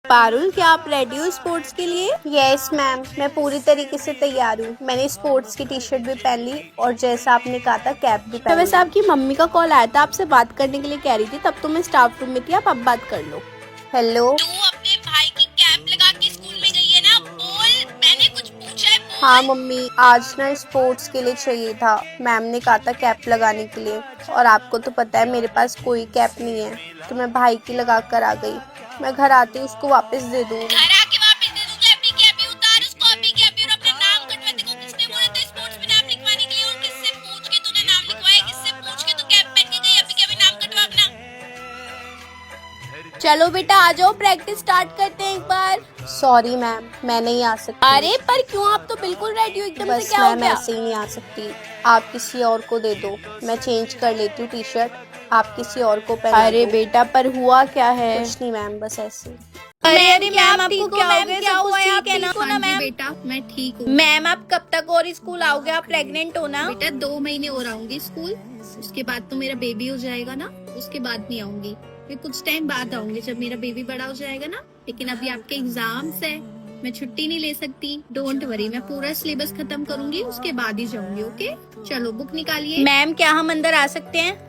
पारुल, क्या आप रेडी हो स्पोर्ट्स के लिए? यस मैम, मैं पूरी तरीके से तैयार हूँ। मैंने स्पोर्ट्स की टी शर्ट भी पहन ली और जैसा आपने कहा था कैप भी तो पहन वैसे ली। आपकी मम्मी का कॉल आया था, आपसे बात करने के लिए कह रही थी, तब तो मैं स्टाफ रूम में थी, आप अब बात कर लो। हेलो। तू अपने भाई की कैप लगा के स्कूल में गई है ना? बोल, मैंने कुछ पूछा है? बोल। हाँ मम्मी, आज ना स्पोर्ट्स के लिए चाहिए था। मैम ने कहा था कैप लगाने के लिए, और आपको तो पता है मेरे पास कोई कैप नहीं है, तो मैं भाई की लगा कर आ गई। मैं घर आते ही उसको वापस दे दूँगी। घर आके वापस दे दूंगा। अपनी कैप ही उतार, उसको अभी कैप और अपना नाम कटवा दे। को किसने बोला था स्पोर्ट्स में नाम लिखवाने के लिए? और किससे पूछ के तूने नाम लिखवाया? किससे पूछ के तू कैप पहन के गई? अभी कैप नाम कटवा अपना। चलो बेटा आ जाओ, प्रैक्टिस स्टार्ट करते हैं एक बार। सॉरी मैम, मैं नहीं आ सकती। अरे पर क्यों, आप तो बिल्कुल रेडी हो एकदम से, बस क्या हो मैम गया? ऐसे ही नहीं आ सकती। आप किसी और को दे दो, मैं चेंज कर लेती हूँ टी शर्ट। आप किसी और को पहना अरे दो। बेटा पर हुआ क्या है? कुछ नहीं मैम, बस ऐसे। अरे मैम, आपको क्या हो गया? क्या हुआ है? ठीक है ना? हाँ जी बेटा, मैं ठीक हूँ। मैम आप कब तक और स्कूल आओगे? आप प्रेग्नेंट हो ना? बेटा 2 महीने और आऊंगी स्कूल, उसके बाद तो मेरा बेबी हो जाएगा ना, उसके बाद नहीं आऊंगी। मैं कुछ टाइम बाद आऊंगी जब मेरा बेबी बड़ा हो जाएगा ना। लेकिन अभी आपके एग्जाम्स है, मैं छुट्टी नहीं ले सकती। डोंट वरी, मैं पूरा सिलेबस खत्म करूंगी, उसके बाद ही जाऊंगी। ओके, चलो बुक निकालिए। मैम क्या हम अंदर आ सकते हैं?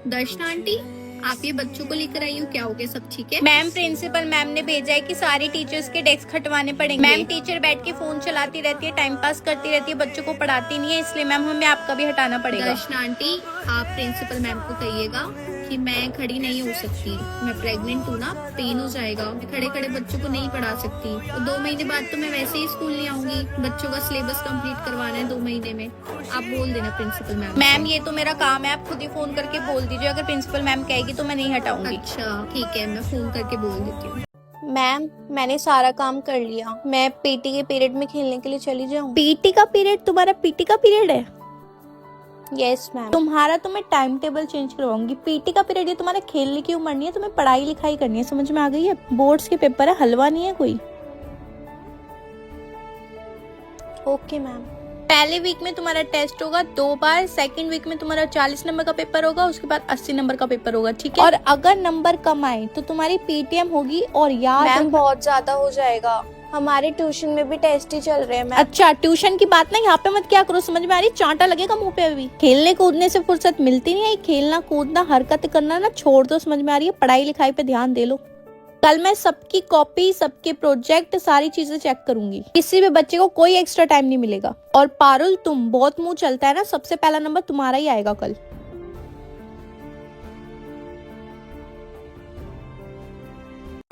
दर्शना आंटी, आप ये बच्चों को लेकर आई हो, क्या हो गया? सब ठीक है? मैम प्रिंसिपल मैम ने भेजा है कि सारी टीचर्स के डेस्क हटवाने पड़ेंगे। मैम टीचर बैठ के फोन चलाती रहती है, टाइम पास करती रहती है, बच्चों को पढ़ाती नहीं है, इसलिए मैम हमें आपका भी हटाना पड़ेगा। दर्शना आंटी, आप प्रिंसिपल मैम को कहिएगा कि मैं खड़ी नहीं हो सकती। मैं प्रेग्नेंट हूँ ना, पेन हो जाएगा। मैं खड़े खड़े बच्चों को नहीं पढ़ा सकती। और 2 महीने बाद तो मैं वैसे ही स्कूल नहीं आऊंगी। बच्चों का सिलेबस कंप्लीट करवाना है 2 महीने में। आप बोल देना प्रिंसिपल मैम। मैम ये तो मेरा काम है, आप खुद ही फोन करके बोल दीजिए। अगर प्रिंसिपल मैम कहेगी तो मैं नहीं हटाऊंगी। अच्छा ठीक है, मैं फोन करके बोल देती हूँ। मैम मैंने सारा काम कर लिया, मैं पीटी के पीरियड में खेलने के लिए चली जाऊँ? पीटी का पीरियड? तुम्हारा पीटी का पीरियड है? Yes ma'am. तुम्हारा तो मैं टाइम टेबल चेंज करवाऊंगी। पीटी का पीरियड, ये तुम्हारे खेलने की उम्र नहीं है, तुम्हें पढ़ाई लिखाई करनी है, समझ में आ गई है? बोर्ड्स के पेपर है, हलवा नहीं है कोई। Okay ma'am. पहले वीक में तुम्हारा टेस्ट होगा 2 बार, सेकंड वीक में तुम्हारा 40 नंबर का पेपर होगा, उसके बाद 80 नंबर का पेपर होगा, ठीक है? और अगर नंबर कम आए तो तुम्हारी पीटीएम होगी। और याद मैम बहुत ज्यादा हो जाएगा, हमारे ट्यूशन में भी टेस्ट ही चल रहे हैं मैम। अच्छा ट्यूशन की बात ना यहाँ पे मत क्या करो, समझ में आ रही? चांटा लगेगा मुंह पे। अभी खेलने कूदने से फुर्सत मिलती नहीं है, खेलना कूदना हरकत करना ना छोड़ दो, समझ में आ रही है? पढ़ाई लिखाई पे ध्यान दे लो। कल मैं सबकी कॉपी, सबके प्रोजेक्ट, सारी चीजें चेक करूंगी। किसी भी बच्चे को कोई एक्स्ट्रा टाइम नहीं मिलेगा। और पारुल, तुम बहुत मुंह चलता है ना, सबसे पहला नंबर तुम्हारा ही आएगा कल।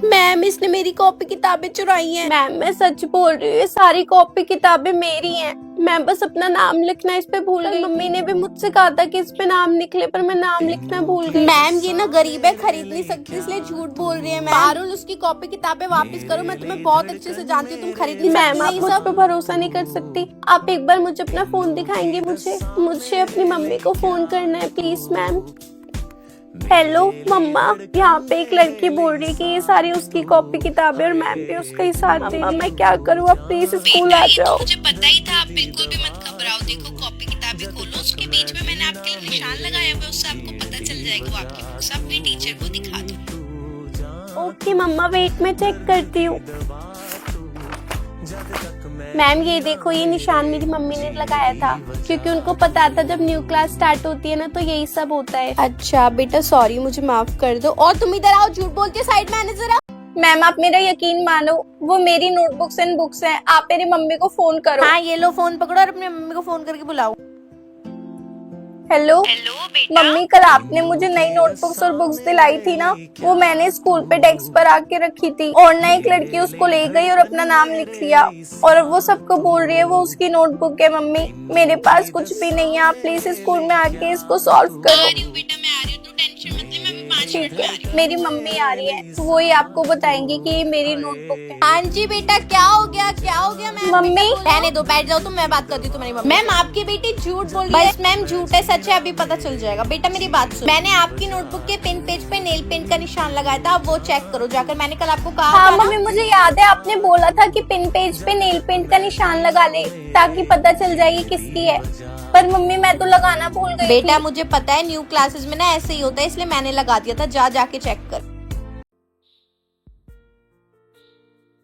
मैम इसने मेरी कॉपी किताबें चुराई हैं। मैम मैं सच बोल रही हूँ, ये सारी कॉपी किताबें मेरी हैं। मैं बस अपना नाम लिखना इस पे भूल गई। मम्मी ने भी मुझसे कहा था कि इस पे नाम लिख ले, पर मैं नाम लिखना भूल गई। मैम ये ना गरीब है, खरीद नहीं सकती, इसलिए झूठ बोल रही है। मैम पारुल उसकी कॉपी किताबें वापस करो, मैं तुम्हें बहुत अच्छे से जानती हूँ, तुम खरीद नहीं मैम सकती आप ये मुझ सब। पे भरोसा नहीं कर सकती। आप एक बार मुझे अपना फोन दिखाएंगे? मुझे अपनी मम्मी को फोन करना है प्लीज मैम। हेलो मम्मा, यहाँ पे एक लड़की बोल रही है कि ये सारी उसकी कॉपी किताबें और मैम भी उसका ही साथ दे। मम्मा मैं क्या करूँ, आप प्लीज स्कूल आ बेटा, ये तो जाओ। मुझे पता ही था। आप बिल्कुल भी मत घबराओ। देखो कॉपी किताबें खोलो, उसके बीच में मैंने आपके लिए निशान लगाया हुआ है, उससे आपको पता चल जाएगा। वो आपकी बुक्स अपने टीचर को दिखा दो। ओके मम्मा, वेट मैं चेक करती हूँ। मैम ये देखो, ये निशान मेरी मम्मी ने लगाया था, क्योंकि उनको पता था जब न्यू क्लास स्टार्ट होती है ना तो यही सब होता है। अच्छा बेटा सॉरी, मुझे माफ कर दो। और तुम इधर आओ, झूठ बोलती है, साइड में आने जरा। मैम आप मेरा यकीन मानो, वो मेरी नोटबुक्स एंड बुक्स हैं। आप मेरी मम्मी को फोन करो। हाँ ये लो फोन पकड़ो और अपनी मम्मी को फोन करके बुलाओ। हेलो हेलो बेटा। मम्मी, कल आपने मुझे नई नोटबुक्स और बुक्स दिलाई थी ना, वो मैंने स्कूल पे डेस्क पर आके रखी थी, और ना एक लड़की उसको ले गई और अपना नाम लिख लिया, और वो सबको बोल रही है वो उसकी नोटबुक है। मम्मी मेरे पास कुछ भी नहीं है, आप प्लीज स्कूल में आके इसको सॉल्व आ करो। रही हूँ बेटा, मैं आ रही हूँ, तो टेंशन मत ले। मैं अभी 5 मिनट ठीक में आ है, रही हूँ। मेरी मम्मी आ रही है, वो ही आपको बताएंगी कि ये मेरी नोटबुक है। हाँ जी बेटा, क्या हो गया, क्या हो गया? Ma'am mummy. रहने दो, बैठ जाओ तुम, मैं बात करती हूँ तुम्हारी मम्मी। मैम आपकी बेटी झूठ बोल रही है। बस मैम झूठ है सच है अभी पता चल जाएगा। बेटा मेरी बात सुन, मैंने आपकी नोटबुक के पिन पेज पे नेल पेंट का निशान लगाया था, आप वो चेक करो जाकर। मैंने कल आपको कहा हाँ था ना। मम्मी मुझे याद है, आपने बोला था कि पिन पेज पे नेल पेंट का निशान लगा ले ताकि पता चल जाए ये किसकी है, पर मम्मी मैं तो लगाना भूल गई बेटा थी। मुझे पता है, न्यू क्लासेस में ना ऐसे ही होता है, इसलिए मैंने लगा दिया था। जाके चेक कर।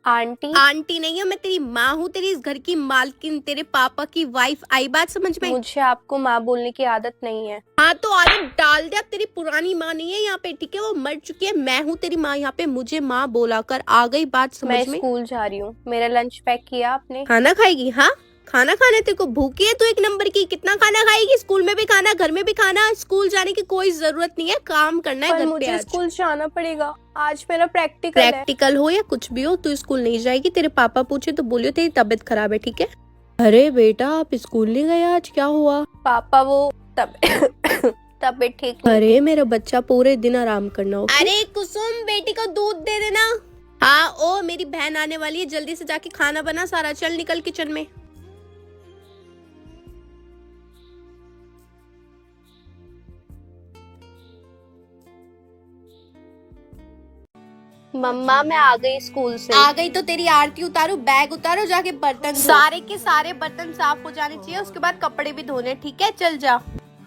आंटी आंटी नहीं है, मैं तेरी माँ हूँ, तेरी इस घर की मालकिन, तेरे पापा की वाइफ। आई बात समझ में? मुझे आपको माँ बोलने की आदत नहीं है। हाँ तो आदत डाल दे। अब तेरी पुरानी माँ नहीं है यहाँ पे, ठीक है? वो मर चुकी है। मैं हूँ तेरी माँ यहाँ पे, मुझे माँ बोला कर। आ गई बात समझ मैं में? स्कूल जा रही हूँ, मेरा लंच पैक किया आपने? खाना खाएगी? हाँ खाना खाने, तेरे को भूखी है तू एक नंबर की। कितना खाना खाएगी? स्कूल में भी खाना, घर में भी खाना। स्कूल जाने की कोई जरूरत नहीं है, काम करना है पर घर पे मुझे आज। स्कूल जाना पड़ेगा, आज मेरा प्रैक्टिकल है। प्रैक्टिकल हो या कुछ भी हो, तू स्कूल नहीं जाएगी। तेरे पापा पूछे तो बोलियो तेरी तबीयत खराब है, ठीक है? अरे बेटा आप स्कूल नहीं गए आज, क्या हुआ? पापा वो तबीयत ठीक नहीं। अरे मेरा बच्चा, पूरे दिन आराम करना हो। अरे कुसुम बेटी को दूध दे देना। हाँ ओ मेरी बहन आने वाली है, जल्दी से जाके खाना बना सारा। चल निकल किचन में। मम्मा मैं आ गई स्कूल से। आ गई तो तेरी आरती उतारो, बैग उतारो, जाके बर्तन धो। सारे के सारे बर्तन साफ हो जाने चाहिए, उसके बाद कपड़े भी धोने, ठीक है? चल जा।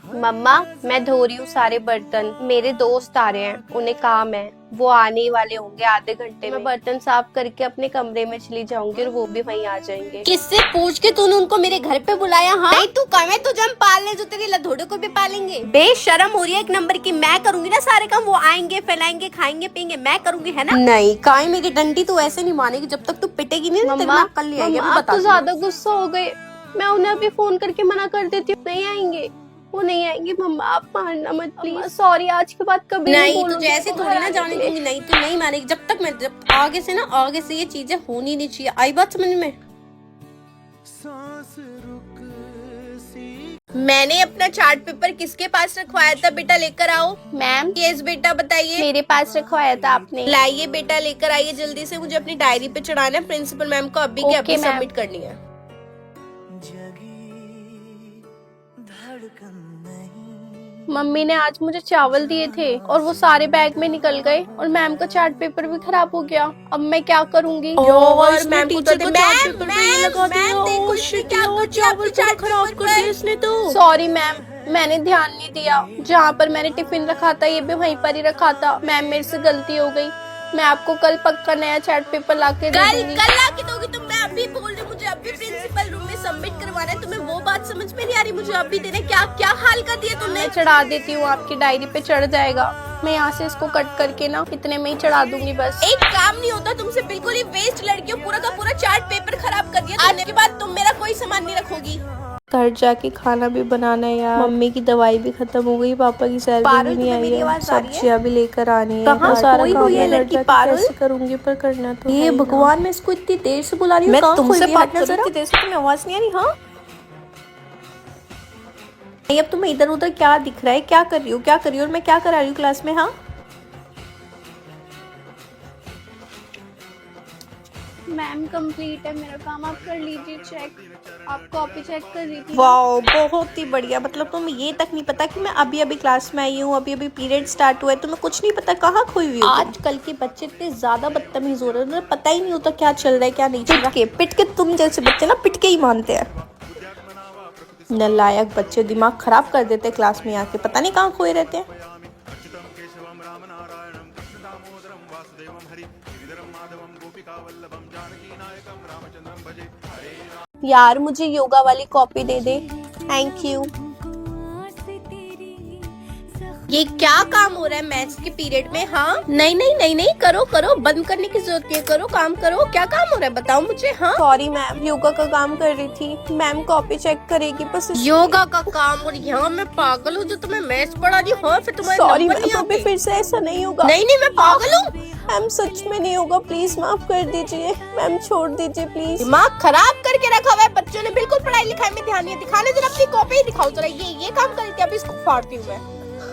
मम्मा मैं धो रही हूँ सारे बर्तन, मेरे दोस्त आ रहे हैं, उन्हें काम है, वो आने ही वाले होंगे आधे घंटे में। बर्तन साफ करके अपने कमरे में चली जाऊंगी और वो भी वहीं आ जाएंगे। किससे पूछ के तूने उनको मेरे घर पे बुलाया? हाँ नहीं तू कम है, तुझे हम पाल ले जो तेरे लधोड़े को भी पालेंगे। बेशरम हो रही है एक नंबर की। मैं करूंगी ना सारे काम, वो आएंगे फैलाएंगे खाएंगे पियेंगे, मैं करूंगी, है ना? नहीं काय मेरी डंडी तू ऐसे नहीं मानेगी, जब तक तू पिटेगी नहीं तेरे में अक्ल नहीं आएगी। आप तो ज्यादा गुस्सा हो गए, मैं उन्हें अभी फोन करके मना कर देती हूँ। नहीं आएंगे, वो नहीं आएंगे। मम्मा आप मानना मत प्लीज। सॉरी, आज के बाद कभी नहीं तुझे ऐसे थोड़ी ना जाने दूंगी। नहीं तू नहीं मानेगी जब आगे से ये चीजें होनी नहीं चाहिए। आई बात समझ में? मैंने अपना चार्ट पेपर किसके पास रखवाया था? बेटा लेकर आओ। मैम यस बेटा बताइए। मेरे पास रखवाया था आपने। लाइए बेटा लेकर आइए जल्दी से, मुझे अपनी डायरी पे चढ़ाना है। प्रिंसिपल मैम को अभी के अभी सबमिट करनी है। मम्मी ने आज मुझे चावल दिए थे और वो सारे बैग में निकल गए और मैम का चार्ट पेपर भी खराब हो गया। अब मैं क्या करूंगी? और मैम को तो चार्ट खराब कर दिया इसने तो। सॉरी मैम, मैंने ध्यान नहीं दिया। जहाँ पर मैंने टिफिन रखा था ये भी वहीं पर ही रखा था। मैम मेरे से गलती हो गई, मैं आपको कल पक्का नया चार्ट पेपर लाके दे दूंगी। कल लाके दोगी तुम? मैं अभी बोल रही हूँ, मुझे अभी प्रिंसिपल रूम में सबमिट करवाना है। तुम्हें वो बात समझ में नहीं आ रही? मुझे अभी देने क्या हाल कर दिया तुमने? मैं चढ़ा देती हूँ, आपकी डायरी पे चढ़ जाएगा। मैं यहाँ से इसको कट करके ना इतने में ही चढ़ा दूंगी बस। एक काम नहीं होता तुमसे, बिल्कुल ही वेस्ट लड़की हो। पूरा का पूरा चार्ट पेपर खराब कर दिया। आज के बाद तुम मेरा कोई सामान नहीं रखोगी। घर जाके खाना भी बनाना है यार। मम्मी की दवाई भी खत्म हो गई, पापा की सैलरी भी नहीं आई है, सब्जियां भी लेकर आनी है। कहाँ सारा खोई काम हुई है मैं लड़की? घर जाके पारुल कैसे करूंगी, पर करना तो ये है ही भगवान, ना। मैं इसको इतनी देर से बुला रही हूँ। मैं कहाँ तुमसे खोई हुई है? बात हट कर रही जरा। थी, देर से तुम्हें आवाज नहीं आ रही? हाँ नहीं अब तुम्हें इधर उधर क्या दिख रहा है? क्या कर रही हो और मैं क्या करा रही हूँ क्लास में? हाँ मैम कंप्लीट है मेरा काम, आप कर लीजिए चेक। आप कॉपी चेक कर रही थी। वाओ बहुत ही बढ़िया। मतलब तुम्हें ये तक नहीं पता कि मैं अभी अभी क्लास में आई हूँ, अभी अभी पीरियड स्टार्ट हुआ है, तुम्हें कुछ नहीं पता? कहाँ खोई हुई हो? आजकल के बच्चे इतने ज्यादा बदतमीज हो रहे हैं, उन्हें पता ही नहीं होता क्या चल रहा है क्या नहीं चल रहा। पिट के तुम जैसे बच्चे ना पिट के ही मानते हैं। नालायक बच्चे दिमाग खराब कर देते क्लास में आके, पता नहीं कहाँ खोए रहते हैं। यार मुझे योगा वाली copy they they, thank you. ये क्या काम हो रहा है मैथ्स के पीरियड में? हाँ नहीं करो, बंद करने की जरूरत नहीं है, करो काम करो। क्या काम हो रहा है बताओ मुझे। हाँ सॉरी मैम, योगा का काम कर रही थी। मैम कॉपी चेक करेगी बस। योगा का काम? और यहाँ मैं पागल हूँ जो तुम्हें मैथ्स पढ़ा रही हूँ, फिर तुम्हारे सॉरी नंबर नहीं मैम, आते। अभी फिर से ऐसा नहीं होगा। नहीं मैं पागल हूँ। मैम सच में नहीं होगा, प्लीज माफ कर दीजिए। मैम छोड़ दीजिए प्लीज। दिमाग खराब करके रखा हुआ है बच्चों ने, बिल्कुल पढ़ाई लिखाई में ध्यान नहीं। दिखाने जरा अपनी कॉपी दिखाओ जरा। ये काम करी थी, अभी इसको फाड़ती हूँ मैं।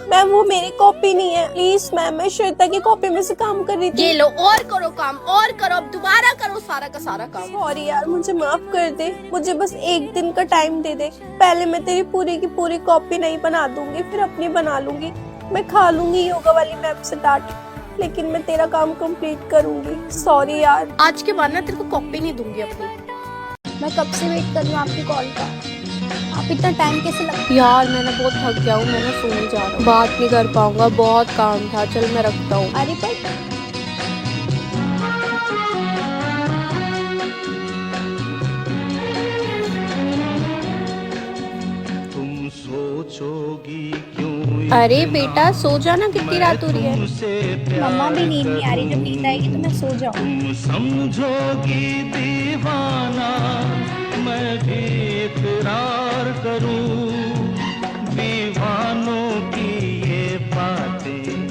मैम वो मेरी कॉपी नहीं है, प्लीज मैम, मैं श्वेता की कॉपी में से काम कर रही थी। ये लो और करो काम, और करो, अब दोबारा करो सारा का सारा काम। सॉरी यार, मुझे माफ कर दे, मुझे बस एक दिन का टाइम दे दे। पहले मैं तेरी पूरी की पूरी कॉपी नहीं बना दूंगी, फिर अपनी बना लूंगी। मैं खा लूंगी योगा वाली मैम से डांट, लेकिन मैं तेरा काम कंप्लीट करूंगी। सॉरी यार। आज के बाद ना तेरे को कॉपी नहीं दूंगी अपनी। मैं कब से वेट कर रही हूँ आपकी कॉल का, आप इतना टाइम कैसे लगा? यार मैं ना बहुत थक गया हूँ, मैं ना सोने जा रहा हूँ, बात नहीं कर पाऊंगा, बहुत काम था। चल मैं रखता हूँ। अरे पर अरे बेटा सो जाना, कितनी रात हो रही है। मम्मा भी नींद नहीं आ रही, जब नींद आएगी तो मैं सो जाऊंगी। समझोगी दीवाना मैं भी इकरार करूं, दीवानों की ये बातें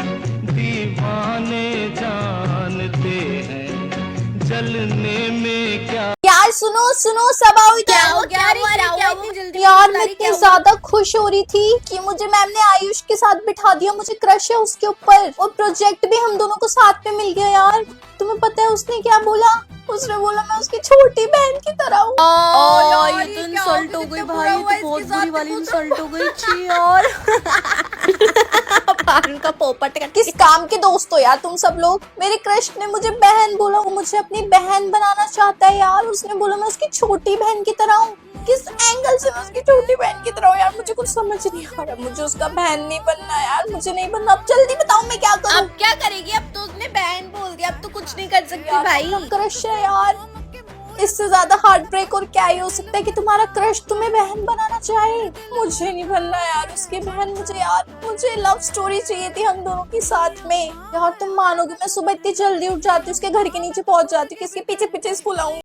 दीवाने जानते हैं, जलने में क्या। यार सुनो सुनो, सब आओ इधर। क्या हो इतनी जल्दी? यार मैं इतनी ज्यादा खुश हो रही थी कि मुझे मैम ने आयुष के साथ बिठा दिया, मुझे क्रश है उसके ऊपर, और प्रोजेक्ट भी हम दोनों को साथ में मिल गया। यार तुम्हें पता है उसने क्या बोला? उसने बोला मैं उसकी छोटी बहन की तरह हूँ। ये तो इंसल्ट हो गई भाई, ये तो बहुत बुरी वाली इंसल्ट हो गई। छी यार पारुल का पोपट किस काम के दोस्त हो यार तुम सब लोग। मेरे क्रश ने मुझे बहन बोला, वो मुझे अपनी बहन बनाना चाहता है यार। उसने बोला मैं उसकी छोटी बहन की तरह हूँ। किस एंगल से मैं उसकी छोटी बहन की तरह हूँ यार? मुझे कुछ समझ नहीं आ रहा। मुझे उसका बहन नहीं बनना यार, मुझे नहीं बनना। अब जल्दी बताओ मैं क्या करूँ? अब क्या करेगी? अब तो उसने बहन बोल दिया, अब तो कुछ नहीं कर सकती भाई। क्रश है यार, इससे ज्यादा हार्ट ब्रेक और क्या ही हो सकता है कि तुम्हारा क्रश तुम्हें बहन बनाना चाहे। मुझे नहीं बनना यार उसकी बहन। मुझे लव स्टोरी चाहिए थी हम दोनों की साथ में। यार तुम मानोगे मैं सुबह इतनी जल्दी उठ जाती, उसके घर के नीचे पहुंच जाती, किसके पीछे पीछे स्कूल आऊंगी।